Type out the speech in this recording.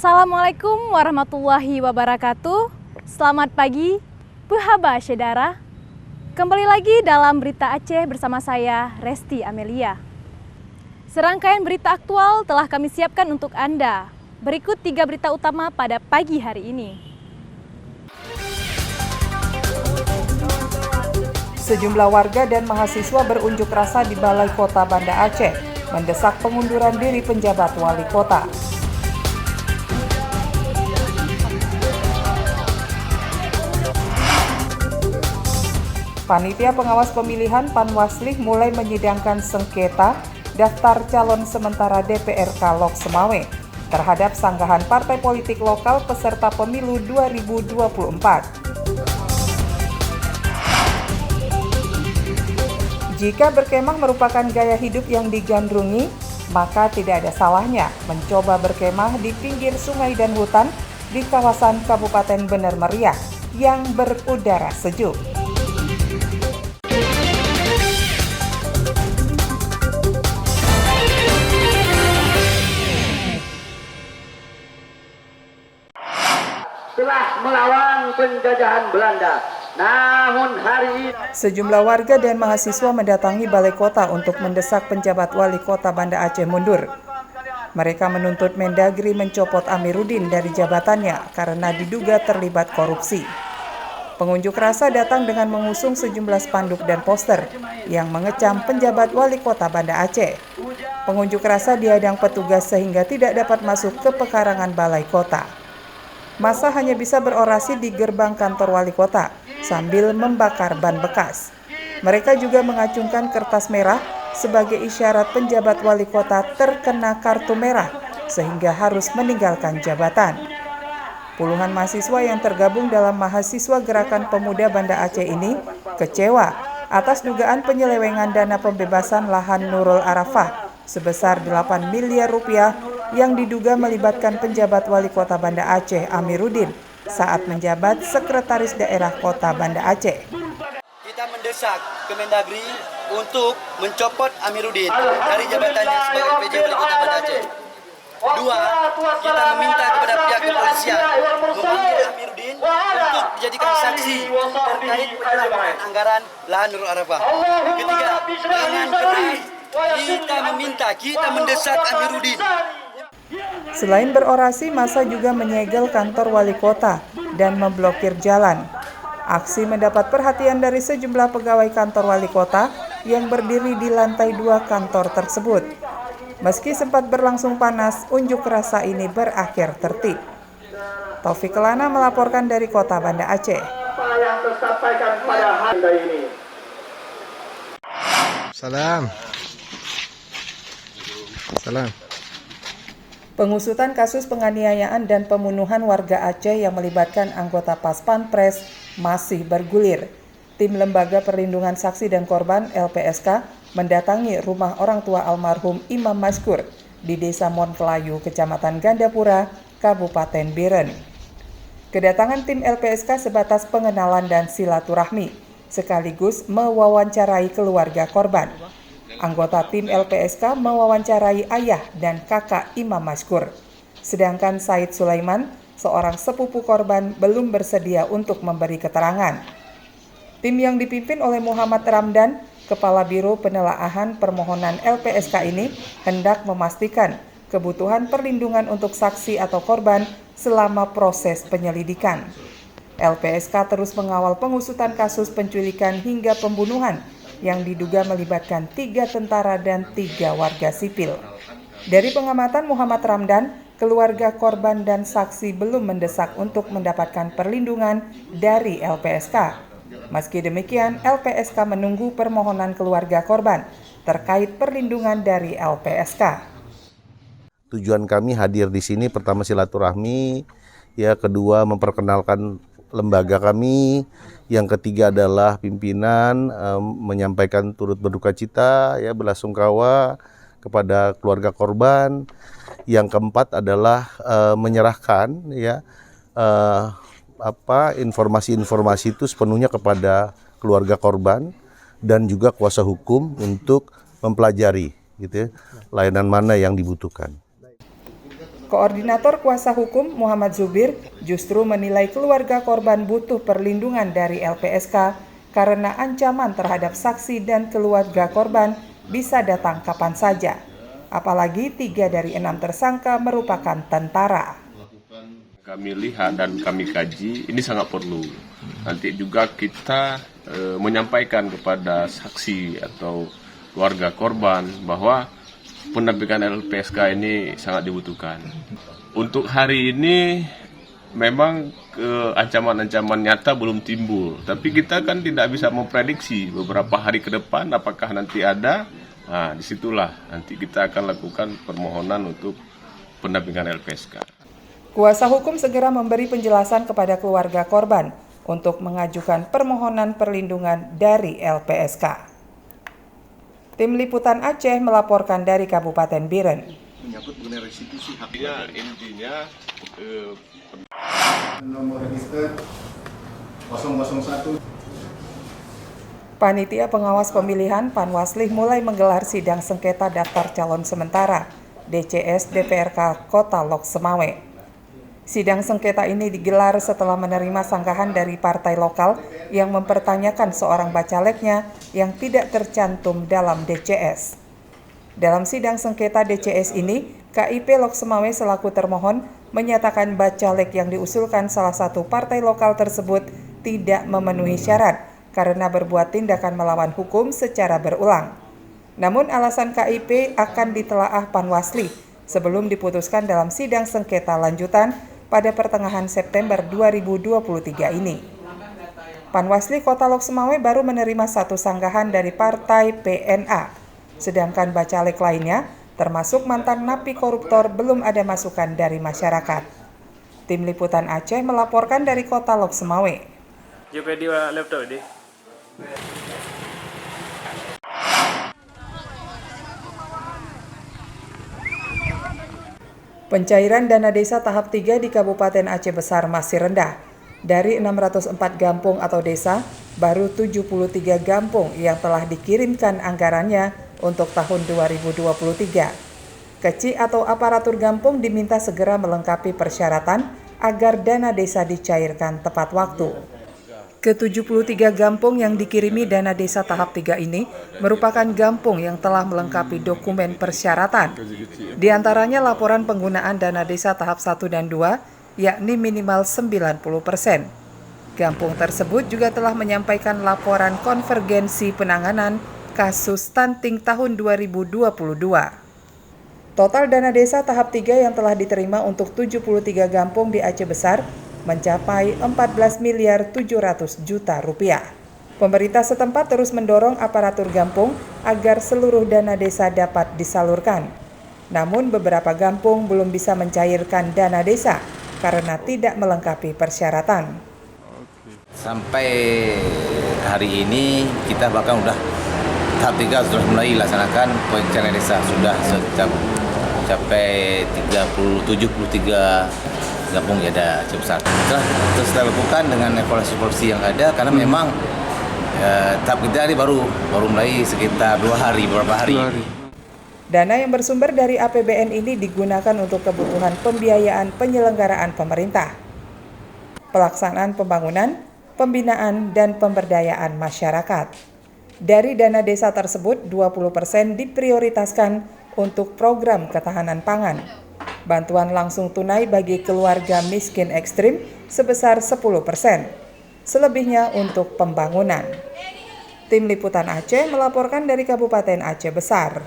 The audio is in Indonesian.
Assalamualaikum warahmatullahi wabarakatuh. Selamat pagi, Puhaba Syedara. Kembali lagi dalam Berita Aceh bersama saya, Resti Amelia. Serangkaian berita aktual telah kami siapkan untuk Anda. Berikut 3 berita utama pada pagi hari ini. Sejumlah warga dan mahasiswa berunjuk rasa di Balai Kota Banda Aceh, mendesak pengunduran diri penjabat wali kota. Panitia Pengawas Pemilihan Panwaslih mulai menyidangkan sengketa daftar calon sementara DPRK Lok Semawe terhadap sanggahan partai politik lokal peserta pemilu 2024. Jika berkemah merupakan gaya hidup yang digandrungi, maka tidak ada salahnya mencoba berkemah di pinggir sungai dan hutan di kawasan Kabupaten Bener Meriah yang berudara sejuk. Telah melawan penjajahan Belanda. Namun hari ini sejumlah warga dan mahasiswa mendatangi Balai Kota untuk mendesak penjabat wali kota Banda Aceh mundur. Mereka menuntut Mendagri mencopot Amiruddin dari jabatannya karena diduga terlibat korupsi. Pengunjuk rasa datang dengan mengusung sejumlah spanduk dan poster yang mengecam penjabat wali kota Banda Aceh. Pengunjuk rasa dihadang petugas sehingga tidak dapat masuk ke pekarangan Balai Kota. Massa hanya bisa berorasi di gerbang kantor wali kota sambil membakar ban bekas. Mereka juga mengacungkan kertas merah sebagai isyarat penjabat wali kota terkena kartu merah sehingga harus meninggalkan jabatan. Puluhan mahasiswa yang tergabung dalam Mahasiswa Gerakan Pemuda Banda Aceh ini kecewa atas dugaan penyelewengan dana pembebasan lahan Nurul Arafah sebesar 8 miliar rupiah yang diduga melibatkan penjabat wali kota Banda Aceh Amiruddin saat menjabat Sekretaris Daerah Kota Banda Aceh. Kita mendesak Kemendagri untuk mencopot Amiruddin dari jabatannya sebagai PJ Wali Kota Banda Aceh. 2, kita meminta kepada pihak kepolisian memanggil Amiruddin untuk dijadikan saksi terkait penyalahgunaan anggaran lahan Nurul Arafah. 3, jangan pernah kita mendesak Amiruddin. Selain berorasi, massa juga menyegel kantor wali kota dan memblokir jalan. Aksi mendapat perhatian dari sejumlah pegawai kantor wali kota yang berdiri di lantai 2 kantor tersebut. Meski sempat berlangsung panas, unjuk rasa ini berakhir tertib. Taufik Kelana melaporkan dari Kota Banda Aceh. apa yang tersampaikan pada hari ini. Salam. Pengusutan kasus penganiayaan dan pembunuhan warga Aceh yang melibatkan anggota Pas Pampres masih bergulir. Tim Lembaga Perlindungan Saksi dan Korban (LPSK) mendatangi rumah orang tua almarhum Imam Maskur di Desa Monpelayu, Kecamatan Gandapura, Kabupaten Biren. Kedatangan tim LPSK sebatas pengenalan dan silaturahmi, sekaligus mewawancarai keluarga korban. Anggota tim LPSK mewawancarai ayah dan kakak Imam Maskur. Sedangkan Said Sulaiman, seorang sepupu korban, belum bersedia untuk memberi keterangan. Tim yang dipimpin oleh Muhammad Ramdan, Kepala Biro Penelaahan Permohonan LPSK ini hendak memastikan kebutuhan perlindungan untuk saksi atau korban selama proses penyelidikan. LPSK terus mengawal pengusutan kasus penculikan hingga pembunuhan yang diduga melibatkan 3 tentara dan 3 warga sipil. Dari pengamatan Muhammad Ramdan, keluarga korban dan saksi belum mendesak untuk mendapatkan perlindungan dari LPSK. Meski demikian, LPSK menunggu permohonan keluarga korban terkait perlindungan dari LPSK. Tujuan kami hadir di sini pertama silaturahmi, ya kedua memperkenalkan lembaga kami, yang ketiga adalah pimpinan menyampaikan turut berduka cita, ya belasungkawa kepada keluarga korban. Yang keempat adalah menyerahkan ya informasi-informasi itu sepenuhnya kepada keluarga korban dan juga kuasa hukum untuk mempelajari gitu ya, layanan mana yang dibutuhkan. Koordinator Kuasa Hukum Muhammad Zubir justru menilai keluarga korban butuh perlindungan dari LPSK karena ancaman terhadap saksi dan keluarga korban bisa datang kapan saja. Apalagi 3 dari 6 tersangka merupakan tentara. Kami lihat dan kami kaji, ini sangat perlu. Nanti juga kita menyampaikan kepada saksi atau keluarga korban bahwa pendampingan LPSK ini sangat dibutuhkan. Untuk hari ini memang ancaman-ancaman nyata belum timbul, tapi kita kan tidak bisa memprediksi beberapa hari ke depan apakah nanti ada. Nah, disitulah nanti kita akan lakukan permohonan untuk pendampingan LPSK. Kuasa hukum segera memberi penjelasan kepada keluarga korban untuk mengajukan permohonan perlindungan dari LPSK. Tim Liputan Aceh melaporkan dari Kabupaten Biren. Menyangkut mengenai restitusi haknya, intinya nomor register 001. Panitia Pengawas Pemilihan Panwaslih mulai menggelar sidang sengketa daftar calon sementara DCS DPRK Kota Lok Semawe. Sidang sengketa ini digelar setelah menerima sanggahan dari partai lokal yang mempertanyakan seorang bacaleknya yang tidak tercantum dalam DCS. Dalam sidang sengketa DCS ini, KIP Lok Semawe selaku termohon menyatakan bacalek yang diusulkan salah satu partai lokal tersebut tidak memenuhi syarat karena berbuat tindakan melawan hukum secara berulang. Namun alasan KIP akan ditelaah Panwaslih sebelum diputuskan dalam sidang sengketa lanjutan pada pertengahan September 2023 ini. Panwaslih Kota Lok Semawe baru menerima 1 sanggahan dari partai PNA, sedangkan bacalek lainnya, termasuk mantan napi koruptor, belum ada masukan dari masyarakat. Tim Liputan Aceh melaporkan dari Kota Lok Semawe. Pencairan dana desa tahap 3 di Kabupaten Aceh Besar masih rendah. Dari 604 gampung atau desa, baru 73 gampung yang telah dikirimkan anggarannya untuk tahun 2023. Keci atau aparatur gampung diminta segera melengkapi persyaratan agar dana desa dicairkan tepat waktu. Ke-73 gampung yang dikirimi dana desa tahap 3 ini merupakan gampung yang telah melengkapi dokumen persyaratan. Di antaranya laporan penggunaan dana desa tahap 1 dan 2, yakni minimal 90%. Gampung tersebut juga telah menyampaikan laporan konvergensi penanganan kasus stunting tahun 2022. Total dana desa tahap 3 yang telah diterima untuk 73 gampung di Aceh Besar mencapai 14 miliar 700 juta rupiah. Pemerintah setempat terus mendorong aparatur gampung agar seluruh dana desa dapat disalurkan. Namun beberapa gampung belum bisa mencairkan dana desa karena tidak melengkapi persyaratan. Sampai hari ini kita bahkan tahap 3 sudah mulai dilaksanakan pencairan desa, sudah mencapai 73 gampung ya ada Aceh Besar. Terus kita lakukan dengan evaluasi yang ada karena memang tahap kita ini baru mulai sekitar beberapa hari. Dana yang bersumber dari APBN ini digunakan untuk kebutuhan pembiayaan penyelenggaraan pemerintah, pelaksanaan pembangunan, pembinaan, dan pemberdayaan masyarakat. Dari dana desa tersebut, 20% diprioritaskan untuk program ketahanan pangan. Bantuan langsung tunai bagi keluarga miskin ekstrim sebesar 10%. Selebihnya untuk pembangunan. Tim Liputan Aceh melaporkan dari Kabupaten Aceh Besar.